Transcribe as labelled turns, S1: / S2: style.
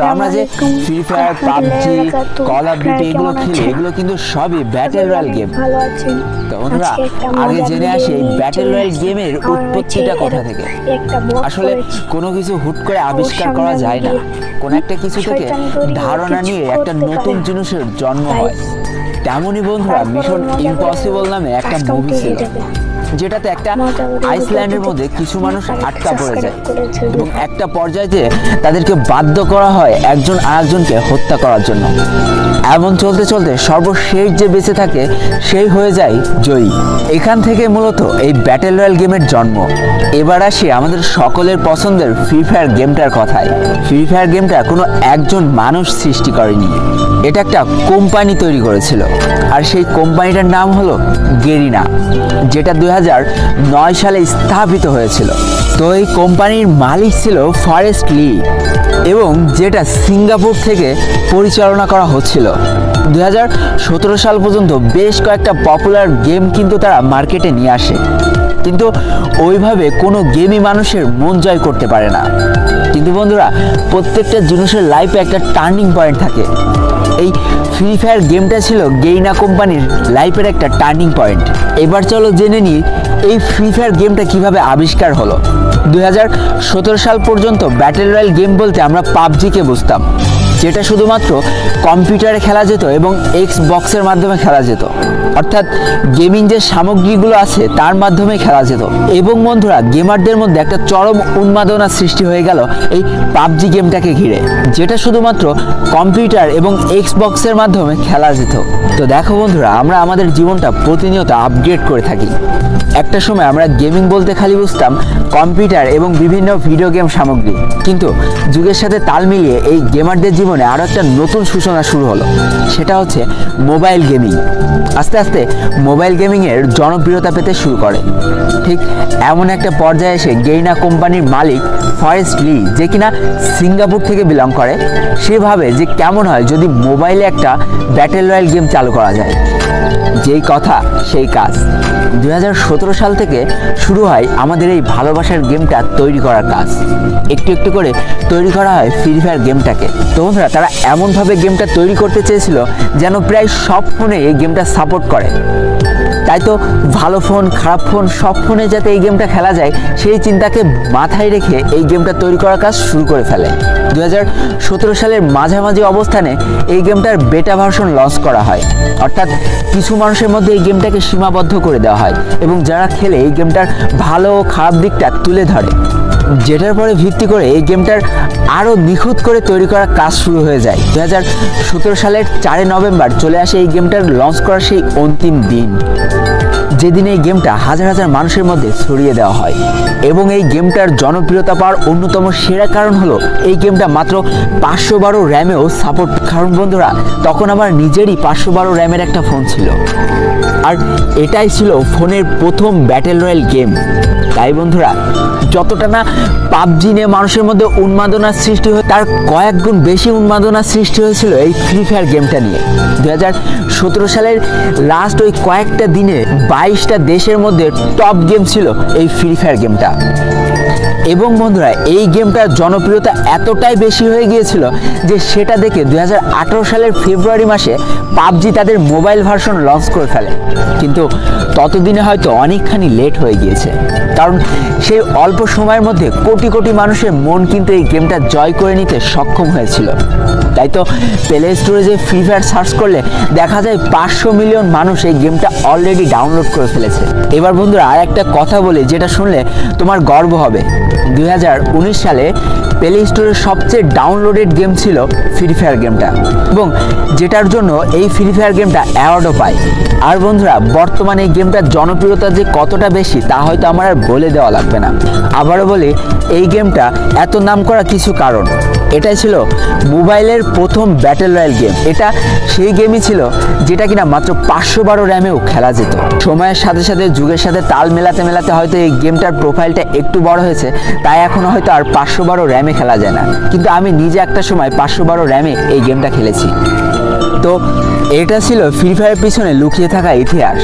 S1: তো আমরা যে free fire, PUBG, call of duty এগুলো খেলি, এগুলো কিন্তু সবই ব্যাটেল রয়্যাল গেম।
S2: ভালো আছেন?
S1: তো বন্ধুরা, আগে জেনে আসি এই ব্যাটেল রয়্যাল গেমের উৎপত্তিটা কোথা থেকে। আসলে কোনো কিছু হুট করে আবিষ্কার করা যায় না, কোন একটা কিছু থেকে ধারণা নিয়ে একটা নতুন জিনিসের জন্ম হয়। তেমনই বন্ধুরা, মিশন ইম্পসিবল নামে একটা মুভি ছিল, যেটাতে একটা আইসল্যান্ডের মধ্যে কিছু মানুষ আটকা পড়ে যায় এবং একটা পর্যায়ে তাদেরকে বাধ্য করা হয় একজন আরেকজনকে হত্যা করার জন্য। এমন চলতে চলতে সর্বশেষ যে বেঁচে থাকে সেই হয়ে যায় জয়ী। এখান থেকে মূলত এই ব্যাটেল রয়্যাল গেমের জন্ম। এবার আসি আমাদের সকলের পছন্দের ফ্রি ফায়ার গেমটার কথায়। ফ্রি ফায়ার গেমটা কোনো একজন মানুষ সৃষ্টি করেনি, এটা একটা কোম্পানি তৈরি করেছিল, আর সেই কোম্পানিটার নাম হলো গেরিনা, যেটা 2009 সালে স্থাপিত হয়েছিল। তো এই কোম্পানির মালিক ছিল ফরেস্ট লি, এবং যেটা সিঙ্গাপুর থেকে পরিচালনা করা হচ্ছিল। 2017 সাল পর্যন্ত বেশ কয়েকটা পপুলার গেম কিন্তু তারা মার্কেটে নিয়ে আসে, কিন্তু ওইভাবে কোনো গেমই মানুষের মন জয় করতে পারে না। কিন্তু বন্ধুরা, প্রত্যেকটা জিনিসের লাইফে একটা টার্নিং পয়েন্ট থাকে। এই ফ্রি ফায়ার গেমটা ছিল গেরিনা কোম্পানির লাইফের একটা টার্নিং পয়েন্ট। এবার চলো জেনে নিই এই ফ্রি ফায়ার গেমটা কিভাবে আবিষ্কার হলো। 2017 সাল পর্যন্ত ব্যাটেল রয়্যাল গেম বলতে আমরা পাবজিকে বুঝতাম, যেটা শুধুমাত্র কম্পিউটারে খেলা যেত এবং এক্স বক্সের মাধ্যমে খেলা যেত, অর্থাৎ গেমিং যে সামগ্রীগুলো আছে তার মাধ্যমে খেলা যেত। এবং বন্ধুরা, গেমারদের মধ্যে একটা চরম উন্মাদনা সৃষ্টি হয়ে গেল এই পাবজি গেমটাকে ঘিরে, যেটা শুধুমাত্র কম্পিউটার এবং এক্স বক্সের মাধ্যমে খেলা যেত। তো দেখো বন্ধুরা, আমরা আমাদের জীবনটা প্রতিনিয়ত আপগ্রেড করে থাকি। একটা সময় আমরা গেমিং বলতে খালি বুঝতাম কম্পিউটার এবং বিভিন্ন ভিডিও গেম সামগ্রী, কিন্তু যুগের সাথে তাল মিলিয়ে এই গেমারদের জীবনে আরও একটা নতুন সূচনা শুরু হলো, সেটা হচ্ছে মোবাইল গেমিং। আস্তে আস্তে মোবাইল গেমিংয়ের জনপ্রিয়তা পেতে শুরু করে। ঠিক এমন একটা পর্যায়ে এসে গেরিনা কোম্পানির মালিক ফরেস্ট লি, যে কিনা সিঙ্গাপুর থেকে বিলং করে, সে ভাবে যে কেমন হয় যদি মোবাইলে একটা ব্যাটেল রয়্যাল গেম চালু করা যায়। যেই কথা সেই কাজ। 2017 সাল থেকে শুরু হয় আমাদের এই ভালোবাসার গেমটা তৈরি করার কাজ। একটু একটু করে তৈরি করা হয় ফ্রি ফায়ার গেমটাকে। তো বন্ধুরা, তারা এমনভাবে গেমটা তৈরি করতে চেয়েছিল যেন প্রায় সব ফোনে এই গেমটা সাপোর্ট করে। তাই তো ভালো ফোন, খারাপ ফোন, সব ফোনে যাতে এই গেমটা খেলা যায় সেই চিন্তাকে মাথায় রেখে এই গেমটা তৈরি করার কাজ শুরু করে ফেলে। 2017 সালের মাঝামাঝি অবস্থানে এই গেমটার বেটা ভার্সন লঞ্চ করা হয়, অর্থাৎ কিছু মানুষের মধ্যে এই গেমটাকে সীমাবদ্ধ করে দেওয়া হয় এবং যারা খেলে এই গেমটার ভালো ও খারাপ দিকটা তুলে ধরে, যেটার পরে ভিত্তি করে এই গেমটার আরও নিখুঁত করে তৈরি করার কাজ শুরু হয়ে যায়। 2017 সালের 4 নভেম্বর চলে আসে এই গেমটার লঞ্চ করার সেই অন্তিম দিন, যেদিন এই গেমটা হাজার হাজার মানুষের মধ্যে ছড়িয়ে দেওয়া হয়। এবং এই গেমটার জনপ্রিয়তা পাওয়ার অন্যতম সেরা কারণ হলো এই গেমটা মাত্র 512 র্যামেও সাপোর্ট। কারণ বন্ধুরা, তখন আমার নিজেরই 512 র্যামের একটা ফোন ছিল, আর এটাই ছিল ফোনের প্রথম ব্যাটেল রয়্যাল গেম। তাই বন্ধুরা, যতটা না পাবজি নিয়ে মানুষের মধ্যে উন্মাদনার সৃষ্টি হয়, তার কয়েক গুণ বেশি উন্মাদনার সৃষ্টি হয়েছিল এই ফ্রি ফায়ার গেমটা নিয়ে। 2017 সালের লাস্ট ওই কয়েকটা দিনে 22টা দেশের মধ্যে টপ গেম ছিল এই ফ্রি ফায়ার গেমটা। এবং বন্ধুরা, এই গেমটার জনপ্রিয়তা এতটাই বেশি হয়ে গিয়েছিল যে সেটা দেখে 2018 সালের ফেব্রুয়ারি মাসে পাবজি তাদের মোবাইল ভার্সন লঞ্চ করে ফেলে। কিন্তু ততদিনে হয়তো অনেকখানি লেট হয়ে গিয়েছে, কারণ সেই অল্প সময়ের মধ্যে কোটি কোটি মানুষের মন কিন্তু এই গেমটা জয় করে নিতে সক্ষম হয়েছিল। তাই তো প্লে স্টোরে যে ফ্রি ফায়ার সার্চ করলে দেখা যায় 500 মিলিয়ন মানুষ এই গেমটা অলরেডি ডাউনলোড করে ফেলেছে। এবার বন্ধুরা, আর একটা কথা বলি যেটা শুনলে তোমার গর্ব হবে। 2019 সালে প্লে স্টোরের সবচেয়ে ডাউনলোডেড গেম ছিল ফ্রি ফায়ার গেমটা, এবং যেটার জন্য এই ফ্রি ফায়ার গেমটা অ্যাওয়ার্ডও পায়। আর বন্ধুরা, বর্তমানে এই গেমটার জনপ্রিয়তা যে কতটা বেশি তা হয়তো আমার আর বলে দেওয়া লাগবে না। আবারও বলি, এই গেমটা এত নাম করা কিছু কারণ। এটাই ছিল মোবাইলের প্রথম ব্যাটেল রয়্যাল গেম। এটা সেই গেমই ছিল যেটা কিনা মাত্র 512 র্যামেও খেলা যেত। সময়ের সাথে সাথে, যুগের সাথে তাল মেলাতে মেলাতে হয়তো এই গেমটার প্রোফাইলটা একটু বড় হয়েছে, তাই এখন হয়তো আর 512 র্যামে খেলা যায় না। কিন্তু আমি নিজে একটা সময় 512 র্যামে এই গেমটা খেলেছি। তো এটা ছিল ফ্রি ফায়ারের পিছনে লুকিয়ে থাকা ইতিহাস।